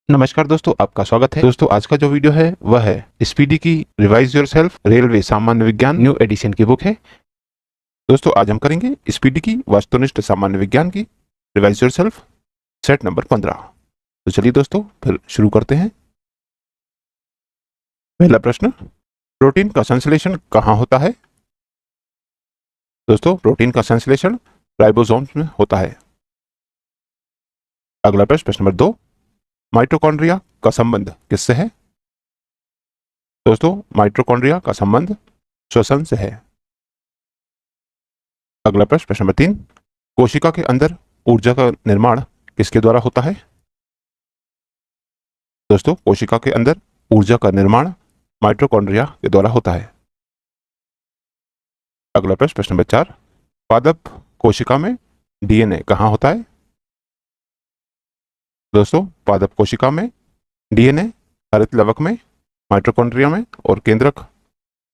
नमस्कार दोस्तों, आपका स्वागत है। दोस्तों, आज का जो वीडियो है वह है स्पीडी की रिवाइज योरसेल्फ रेलवे सामान्य विज्ञान न्यू एडिशन की बुक है। दोस्तों, आज हम करेंगे स्पीडी की वस्तुनिष्ठ सामान्य विज्ञान की रिवाइज योरसेल्फ सेट नंबर 15। तो चलिए दोस्तों, फिर शुरू करते हैं। पहला प्रश्न, प्रोटीन का संश्लेषण कहाँ होता है? दोस्तों, प्रोटीन का संश्लेषण राइबोसोम्स में होता है। अगला प्रश्न नंबर 2, माइटोकॉन्ड्रिया का संबंध किससे है? दोस्तों, माइटोकॉन्ड्रिया का संबंध श्वसन से है। अगला प्रश्न नंबर 3, कोशिका के अंदर ऊर्जा का निर्माण किसके द्वारा होता है? दोस्तों, कोशिका के अंदर ऊर्जा का निर्माण माइटोकॉन्ड्रिया के द्वारा होता है। अगला प्रश्न नंबर 4, पादप कोशिका में डीएनए कहाँ होता है? दोस्तों, पादप कोशिका में डीएनए हरित लवक में, माइटोकॉन्ड्रिया में और केंद्रक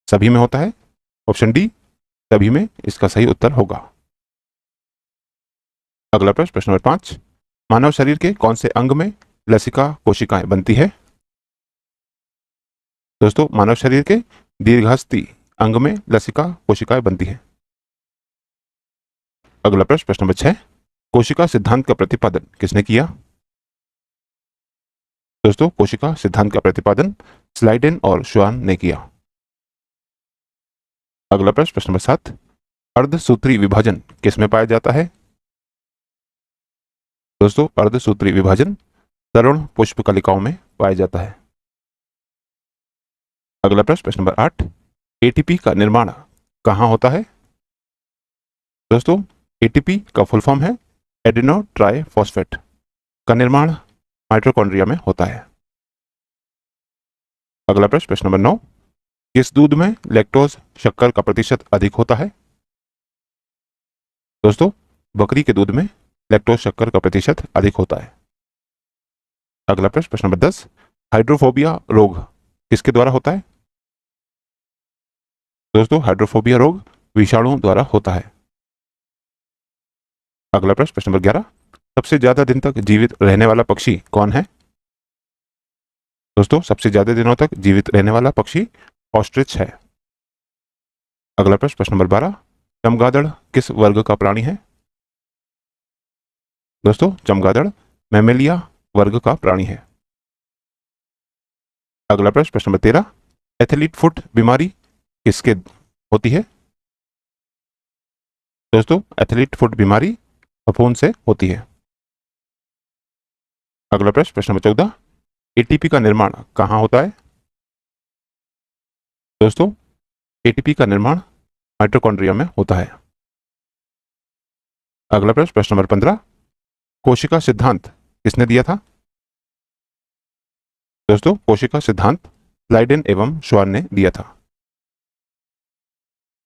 सभी में होता है। ऑप्शन डी सभी में इसका सही उत्तर होगा। अगला प्रश्न नंबर 5, मानव शरीर के कौन से अंग में लसिका कोशिकाएं बनती है? दोस्तों, मानव शरीर के दीर्घास्थी अंग में लसिका कोशिकाएं बनती है। अगला प्रश्न नंबर 6, कोशिका सिद्धांत का प्रतिपादन किसने किया? दोस्तों, कोशिका सिद्धांत का प्रतिपादन स्लाइडेन और श्वान ने किया। अगला प्रश्न नंबर 7, अर्धसूत्री विभाजन किसमें पाया जाता है? दोस्तों, अर्धसूत्री विभाजन तरुण पुष्पकलिकाओं में पाया जाता है। अगला प्रश्न नंबर 8, एटीपी का निर्माण कहाँ होता है? दोस्तों, एटीपी का फुल फॉर्म है एडिनो ट्राइफॉस्फेट का निर्माण माइटोकॉन्ड्रिया में होता है। अगला प्रश्न नंबर 9, किस दूध में लैक्टोज शक्कर का प्रतिशत अधिक होता है? दोस्तों, बकरी के दूध में लैक्टोज शक्कर का प्रतिशत अधिक होता है। अगला प्रश्न नंबर 10, हाइड्रोफोबिया रोग किसके द्वारा होता है? दोस्तों, हाइड्रोफोबिया रोग विषाणुओं द्वारा होता है। अगला प्रश्न नंबर 11, सबसे ज्यादा दिन तक जीवित रहने वाला पक्षी कौन है? दोस्तों, सबसे ज्यादा दिनों तक जीवित रहने वाला पक्षी ऑस्ट्रिच है। अगला प्रश्न नंबर 12, चमगादड़ किस वर्ग का प्राणी है? दोस्तों, चमगादड़ मैमेलिया वर्ग का प्राणी है। अगला प्रश्न नंबर 13, एथलीट फुट बीमारी किसके होती है? दोस्तों, एथलीट फुट बीमारी फफूंद से होती है। अगला प्रश्न नंबर 14, एटीपी का निर्माण कहाँ होता है? दोस्तों, एटीपी का निर्माण माइटोकॉन्ड्रिया में होता है। अगला प्रश्न नंबर 15, कोशिका सिद्धांत किसने दिया था? दोस्तों, कोशिका सिद्धांत स्लाइडेन एवं श्वान ने दिया था।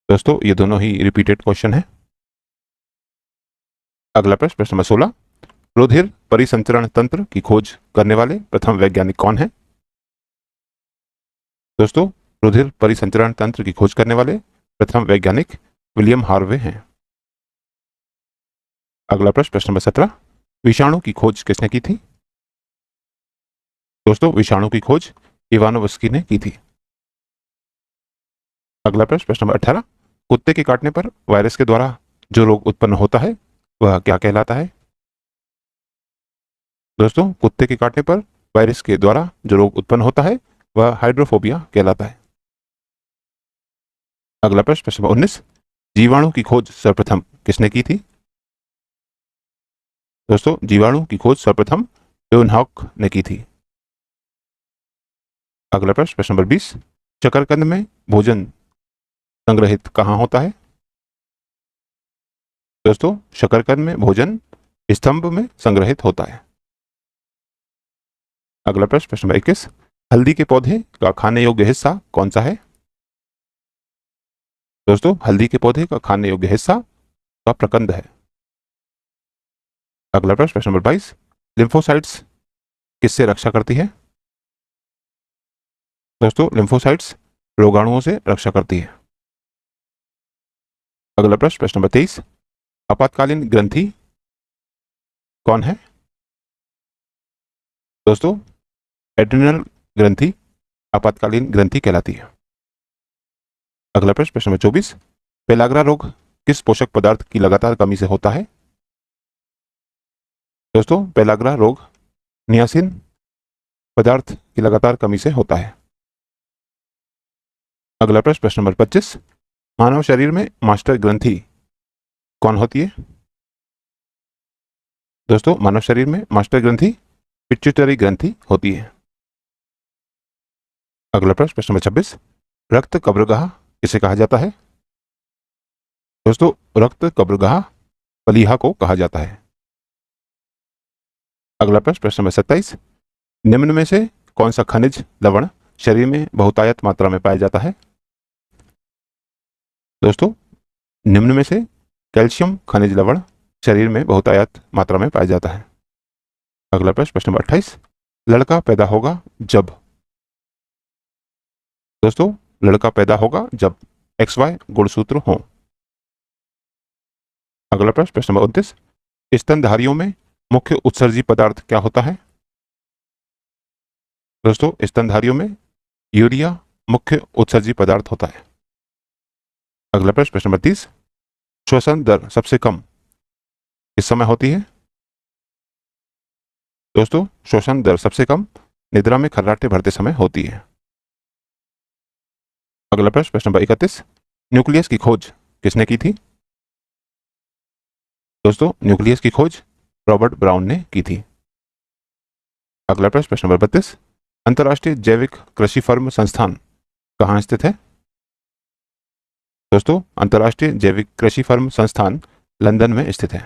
दोस्तों, ये दोनों ही रिपीटेड क्वेश्चन है। अगला प्रश्न नंबर 16, रुधिर परिसंचरण तंत्र की खोज करने वाले प्रथम वैज्ञानिक कौन है? दोस्तों, रुधिर परिसंचरण तंत्र की खोज करने वाले प्रथम वैज्ञानिक विलियम हार्वे हैं। अगला प्रश्न नंबर 17, विषाणु की खोज किसने की थी? दोस्तों, विषाणु की खोज इवानोव्स्की ने की थी। अगला प्रश्न नंबर 18, कुत्ते के काटने पर वायरस के द्वारा जो रोग उत्पन्न होता है वह क्या कहलाता है? दोस्तों, कुत्ते के काटने पर वायरस के द्वारा जो रोग उत्पन्न होता है वह हाइड्रोफोबिया कहलाता है। अगला प्रश्न नंबर 19, जीवाणु की खोज सर्वप्रथम किसने की थी? दोस्तों, जीवाणु की खोज सर्वप्रथम ल्यूनहॉक ने की थी। अगला प्रश्न नंबर 20, शकरकंद में भोजन संग्रहित कहाँ होता है? दोस्तों, शकरकंद में भोजन स्तंभ में संग्रहित होता है। अगला प्रश्न नंबर 21, हल्दी के पौधे का खाने योग्य हिस्सा कौन सा है? दोस्तों, हल्दी के पौधे का खाने योग्य हिस्सा का प्रकंद है। अगला प्रश्न नंबर 22, लिम्फोसाइट्स किससे रक्षा करती है? दोस्तों, लिम्फोसाइट्स रोगाणुओं से रक्षा करती है। अगला प्रश्न नंबर 23, आपातकालीन ग्रंथि कौन है? दोस्तों, एड्रिनल ग्रंथि आपातकालीन ग्रंथि कहलाती है। अगला प्रश्न, प्रश्न नंबर 24, पेलाग्रा रोग किस पोषक पदार्थ की लगातार कमी से होता है? दोस्तों, पेलाग्रा रोग नियासिन पदार्थ की लगातार कमी से होता है। अगला प्रश्न, प्रश्न नंबर 25, मानव शरीर में मास्टर ग्रंथि कौन होती है? दोस्तों, मानव शरीर में मास्टर ग्रंथि पिट्यूटरी ग्रंथि होती है। अगला प्रश्न, प्रश्न नंबर 26, रक्त कब्रगाह किसे कहा जाता है? दोस्तों, रक्त कब्रगाह पलीहा को कहा जाता है। अगला प्रश्न, प्रश्न नंबर 27, निम्न में से कौन सा खनिज लवण शरीर में बहुतायत मात्रा में पाया जाता है? दोस्तों, निम्न में से कैल्शियम खनिज लवण शरीर में बहुतायत मात्रा में पाया जाता है। अगला प्रश्न, प्रश्न नंबर 28, लड़का पैदा होगा जब? दोस्तों, लड़का पैदा होगा जब XY गुणसूत्र हो। अगला प्रश्न, प्रश्न नंबर 29, स्तनधारियों में मुख्य उत्सर्जी पदार्थ क्या होता है? दोस्तों, स्तनधारियों में यूरिया मुख्य उत्सर्जी पदार्थ होता है। अगला प्रश्न, प्रश्न नंबर 30, श्वसन दर सबसे कम किस समय होती है? दोस्तों, श्वसन दर सबसे कम निद्रा में खर्राटे भरते समय होती है। अगला प्रश्न, प्रश्न नंबर 31, न्यूक्लियस की खोज किसने की थी? दोस्तों, न्यूक्लियस की खोज रॉबर्ट ब्राउन ने की थी। अगला प्रश्न, प्रश्न नंबर 32, अंतर्राष्ट्रीय जैविक कृषि फर्म संस्थान कहाँ स्थित है? दोस्तों, अंतर्राष्ट्रीय जैविक कृषि फर्म संस्थान लंदन में स्थित है।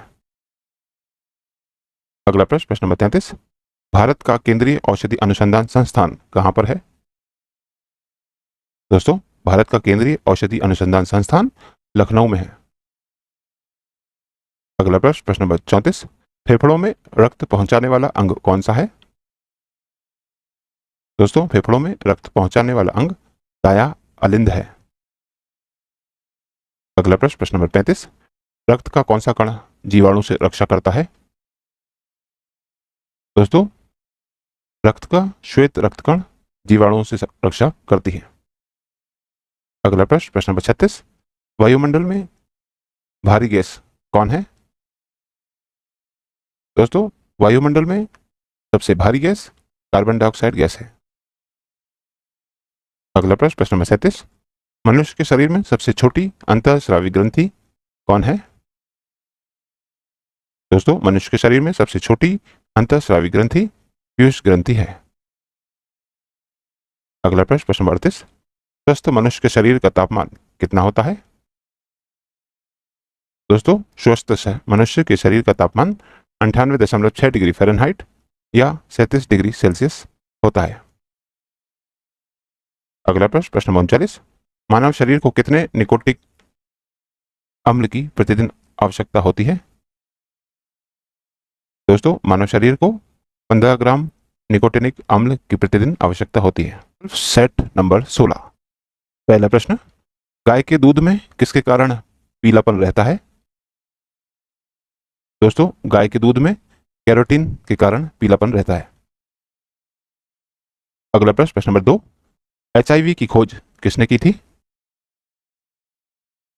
अगला प्रश्न, प्रश्न नंबर 33, भारत का केंद्रीय औषधि अनुसंधान संस्थान कहाँ पर है? दोस्तों, भारत का केंद्रीय औषधि अनुसंधान संस्थान लखनऊ में है। अगला प्रश्न, प्रश्न नंबर 34, फेफड़ों में रक्त पहुंचाने वाला अंग कौन सा है? दोस्तों, फेफड़ों में रक्त पहुंचाने वाला अंग दायां अलिंद है। अगला प्रश्न, प्रश्न नंबर 35, रक्त का कौन सा कण जीवाणु से रक्षा करता है? दोस्तों, रक्त का श्वेत रक्तकण जीवाणुओं से रक्षा करती है। अगला प्रश्न, प्रश्न नंबर 36, वायुमंडल में भारी गैस कौन है? दोस्तों, वायुमंडल में सबसे भारी गैस कार्बन डाइऑक्साइड गैस है। अगला प्रश्न, प्रश्न नंबर 37, मनुष्य के शरीर में सबसे छोटी अंतःस्रावी ग्रंथि कौन है? दोस्तों, मनुष्य के शरीर में सबसे छोटी अंतःस्रावी ग्रंथि पीयूष ग्रंथि है। अगला प्रश्न, प्रश्न नंबर 38, स्वस्थ मनुष्य के शरीर का तापमान कितना होता है? दोस्तों, स्वस्थ मनुष्य के शरीर का तापमान 98.6 डिग्री फ़ारेनहाइट या 37 डिग्री सेल्सियस होता है। अगला प्रश्न, प्रश्न नंबर 39, मानव शरीर को कितने निकोटिक अम्ल की प्रतिदिन आवश्यकता होती है? दोस्तों, मानव शरीर को 15 ग्राम निकोटिनिक अम्ल की प्रतिदिन आवश्यकता होती है। सेट नंबर 16, पहला प्रश्न, गाय के दूध में किसके कारण पीलापन रहता है? दोस्तों, गाय के दूध में कैरोटीन के कारण पीलापन रहता है। अगला प्रश्न, प्रश्न नंबर 2, HIV की खोज किसने की थी?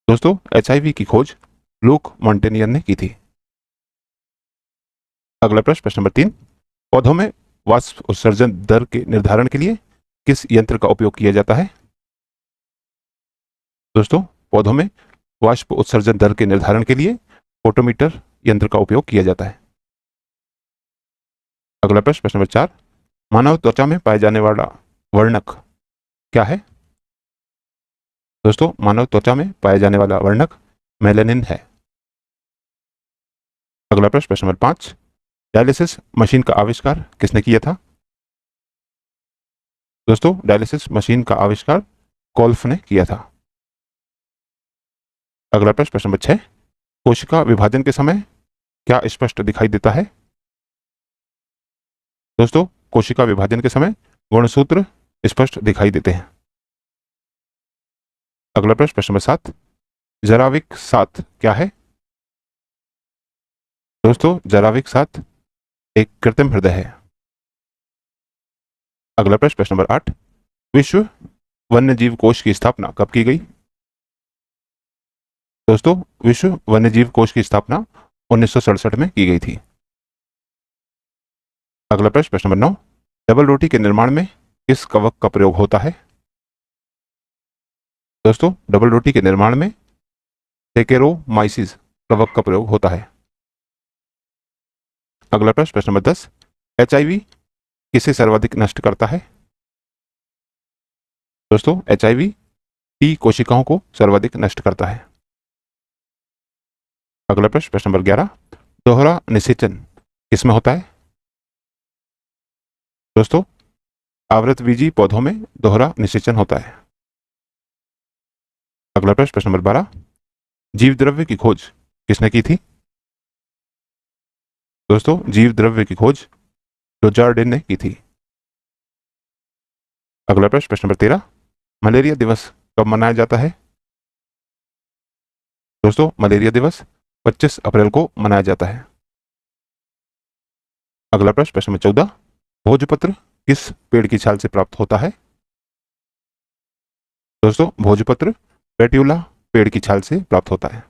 दोस्तों, HIV की खोज लूक मॉन्टेनियर ने की थी। अगला प्रश्न, प्रश्न नंबर 3, पौधों में वाष्प उत्सर्जन दर के निर्धारण के लिए किस यंत्र का उपयोग किया जाता है? दोस्तों, पौधों में वाष्प उत्सर्जन दर के निर्धारण के लिए फोटोमीटर यंत्र का उपयोग किया जाता है। अगला प्रश्न, प्रश्न नंबर 4, मानव त्वचा में पाए जाने वाला वर्णक क्या है? दोस्तों, मानव त्वचा में पाया जाने वाला वर्णक मेलानिन है। अगला प्रश्न, प्रश्न नंबर 5, डायलिसिस मशीन का आविष्कार किसने किया था? दोस्तों, डायलिसिस मशीन का आविष्कार कोल्फ ने किया था। अगला प्रश्न, प्रश्न नंबर 6, कोशिका विभाजन के समय क्या स्पष्ट दिखाई देता है? दोस्तों, कोशिका विभाजन के समय गुणसूत्र स्पष्ट दिखाई देते हैं। अगला प्रश्न, प्रश्न नंबर 7, जराविक सात क्या है? दोस्तों, जराविक सात एक कृत्रिम हृदय है। अगला प्रश्न, प्रश्न नंबर 8, विश्व वन्यजीव कोष की स्थापना कब की गई? दोस्तों, विश्व वन्यजीव कोष की स्थापना 1967 में की गई थी। अगला प्रश्न, प्रश्न नंबर 9, डबल रोटी के निर्माण में किस कवक का प्रयोग होता है? दोस्तों, डबल रोटी के निर्माण में सेकेरोमाइसिस कवक का प्रयोग होता है। अगला प्रश्न, प्रश्न नंबर 10, एचआईवी किसे सर्वाधिक नष्ट करता है? दोस्तों, एचआईवी टी कोशिकाओं को सर्वाधिक नष्ट करता है। अगला प्रश्न, प्रश्न नंबर 11, दोहरा निषेचन किसमें होता है? दोस्तों, आवृतबीजी पौधों में दोहरा निषेचन होता है। अगला प्रश्न, प्रश्न नंबर 12, जीव द्रव्य की खोज किसने की थी? दोस्तों, जीव द्रव्य की खोज डोजार्डिन ने की थी। अगला प्रश्न, प्रश्न नंबर 13, मलेरिया दिवस कब मनाया जाता है? दोस्तों, मलेरिया दिवस 25 अप्रैल को मनाया जाता है। अगला प्रश्न, प्रश्न नंबर 14, भोजपत्र किस पेड़ की छाल से प्राप्त होता है? दोस्तों, भोजपत्र पेट्यूला पेड़ की छाल से प्राप्त होता है।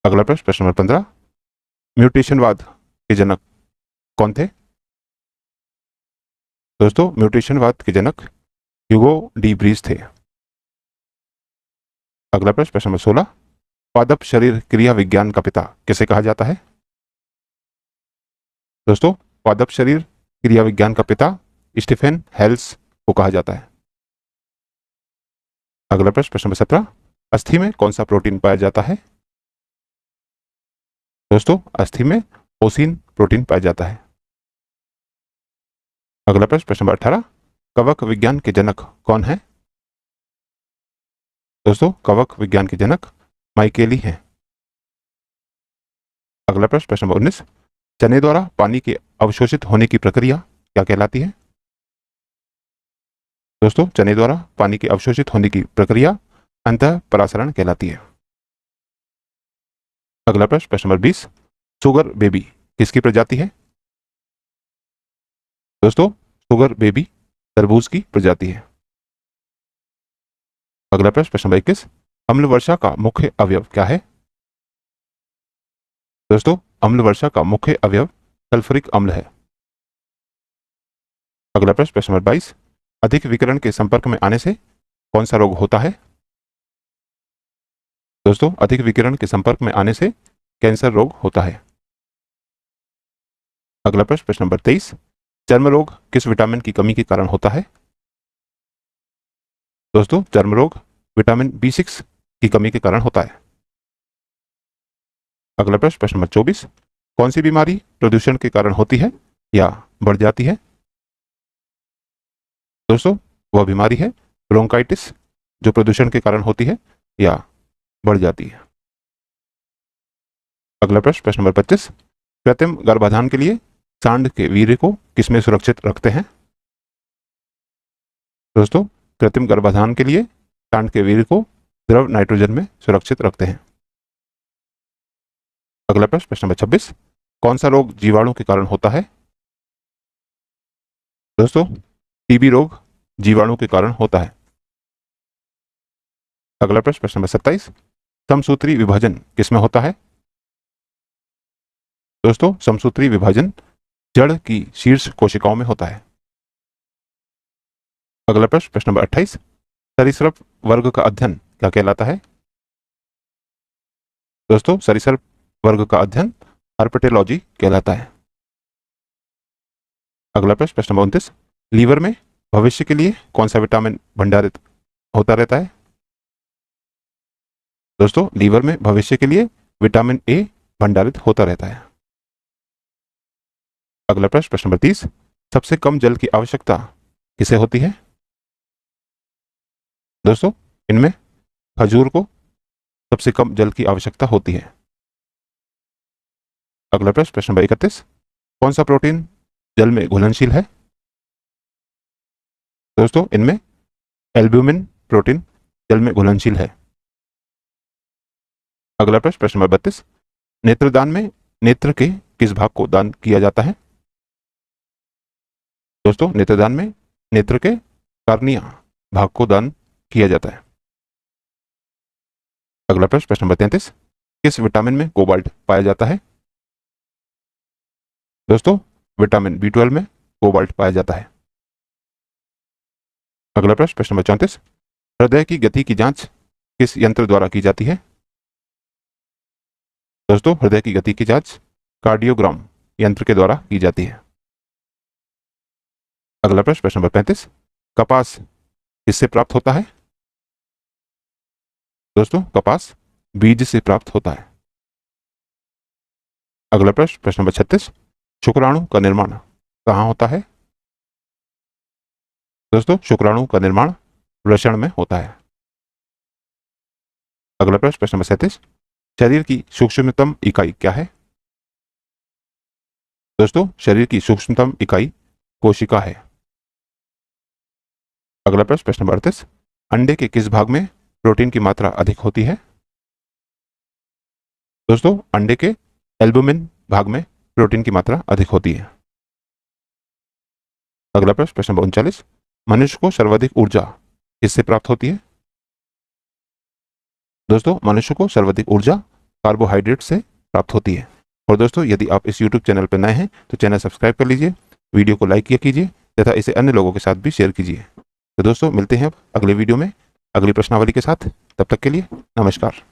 अगला प्रश्न, प्रश्न नंबर 15, म्यूटेशनवाद के जनक कौन थे? दोस्तों, म्यूटेशनवाद के जनक ह्यूगो डी ब्रीज थे। अगला प्रश्न, प्रश्न नंबर 16, पादप शरीर क्रिया विज्ञान का पिता किसे कहा जाता है? दोस्तों, पादप शरीर क्रिया विज्ञान का पिता स्टीफेन हेल्स को कहा जाता है। अगला प्रश्न, प्रश्न नंबर 17, अस्थि में कौन सा प्रोटीन पाया जाता है? दोस्तों, अस्थि में ओसिन प्रोटीन पाया जाता है। अगला प्रश्न, प्रश्न नंबर 18, कवक विज्ञान के जनक कौन है? दोस्तों, कवक विज्ञान के जनक माइकेली हैं। अगला प्रश्न, प्रश्न नंबर 19, चने द्वारा पानी के अवशोषित होने की प्रक्रिया क्या कहलाती है? दोस्तों, चने द्वारा पानी के अवशोषित होने की प्रक्रिया अंतःपरासरण कहलाती है। अगला प्रश्न, प्रश्न नंबर 20, शुगर बेबी किसकी प्रजाति है? दोस्तों, शुगर बेबी तरबूज की प्रजाति है। अगला प्रश्न, प्रश्न नंबर 21, अम्ल वर्षा का मुख्य अवयव क्या है? दोस्तों, अम्ल वर्षा का मुख्य अवयव सल्फ्यूरिक अम्ल है। अगला प्रश्न, प्रश्न नंबर 22, अधिक विकिरण के संपर्क में आने से कौन सा रोग होता है? दोस्तों, अधिक विकिरण के संपर्क में आने से कैंसर रोग होता है। अगला प्रश्न, प्रश्न नंबर 23, चर्म रोग किस विटामिन की कमी के कारण होता है? दोस्तों, चर्म रोग विटामिन B6 की कमी के कारण होता है। अगला प्रश्न, प्रश्न नंबर 24, कौन सी बीमारी प्रदूषण के कारण होती है या बढ़ जाती है? दोस्तों, वह बीमारी है ब्रोंकाइटिस, जो प्रदूषण के कारण होती है या बढ़ जाती है। अगला प्रश्न, प्रश्न नंबर 25, कृत्रिम गर्भाधान के लिए सांड के वीर्य को किसमें सुरक्षित रखते हैं? दोस्तों, कृत्रिम गर्भाधान के लिए सांड के वीर्य को द्रव नाइट्रोजन में सुरक्षित रखते हैं। अगला प्रश्न, प्रश्न नंबर 26, कौन सा रोग जीवाणु के कारण होता है? दोस्तों, टीबी रोग जीवाणु के कारण होता है। अगला प्रश्न, प्रश्न नंबर 27, समसूत्री विभाजन किसमें होता है? दोस्तों, समसूत्री विभाजन जड़ की शीर्ष कोशिकाओं में होता है। अगला प्रश्न, प्रश्न नंबर 28, सरीसृप वर्ग का अध्ययन क्या कहलाता है? दोस्तों, सरीसृप वर्ग का अध्ययन हर्पेटोलॉजी कहलाता है। अगला प्रश्न, प्रश्न नंबर 29, लीवर में भविष्य के लिए कौन सा विटामिन भंडारित होता रहता है? दोस्तों, लीवर में भविष्य के लिए विटामिन ए भंडारित होता रहता है। अगला प्रश्न, प्रश्न नंबर 30, सबसे कम जल की आवश्यकता किसे होती है? दोस्तों, इनमें खजूर को सबसे कम जल की आवश्यकता होती है। अगला प्रश्न, प्रश्न नंबर 31, कौन सा प्रोटीन जल में घुलनशील है? दोस्तों, इनमें एल्ब्यूमिन प्रोटीन जल में घुलनशील है। अगला प्रश्न, प्रश्न नंबर 32, नेत्रदान में नेत्र के किस भाग को दान किया जाता है? दोस्तों नेत्रदान में नेत्र के कार्निया भाग को दान किया जाता है। अगला प्रश्न नंबर 33, किस विटामिन में कोबाल्ट पाया जाता है? दोस्तों विटामिन B12 में कोबाल्ट पाया जाता है। अगला प्रश्न नंबर 34, हृदय की गति की जांच किस यंत्र द्वारा की जाती है? दोस्तों हृदय की गति की जांच कार्डियोग्राम यंत्र के द्वारा की जाती है। अगला प्रश्न नंबर 35, कपास किससे प्राप्त होता है? दोस्तों कपास बीज से प्राप्त होता है। अगला प्रश्न नंबर 36, शुक्राणु का निर्माण कहाँ होता है? दोस्तों शुक्राणु का निर्माण वृषण में होता है। अगला प्रश्न नंबर 37, शरीर की सूक्ष्मतम इकाई क्या है? दोस्तों शरीर की सूक्ष्मतम इकाई कोशिका है। अगला प्रश्न नंबर 38, अंडे के किस भाग में प्रोटीन की मात्रा अधिक होती है? दोस्तों अंडे के एल्बुमिन भाग में प्रोटीन की मात्रा अधिक होती है। अगला प्रश्न नंबर 39, मनुष्य को सर्वाधिक ऊर्जा किससे प्राप्त होती है? दोस्तों मनुष्य को सर्वाधिक ऊर्जा कार्बोहाइड्रेट से प्राप्त होती है। और दोस्तों यदि आप इस YouTube चैनल पर नए हैं तो चैनल सब्सक्राइब कर लीजिए, वीडियो को लाइक किया कीजिए तथा इसे अन्य लोगों के साथ भी शेयर कीजिए। तो दोस्तों मिलते हैं अब अगले वीडियो में अगली प्रश्नावली के साथ। तब तक के लिए नमस्कार।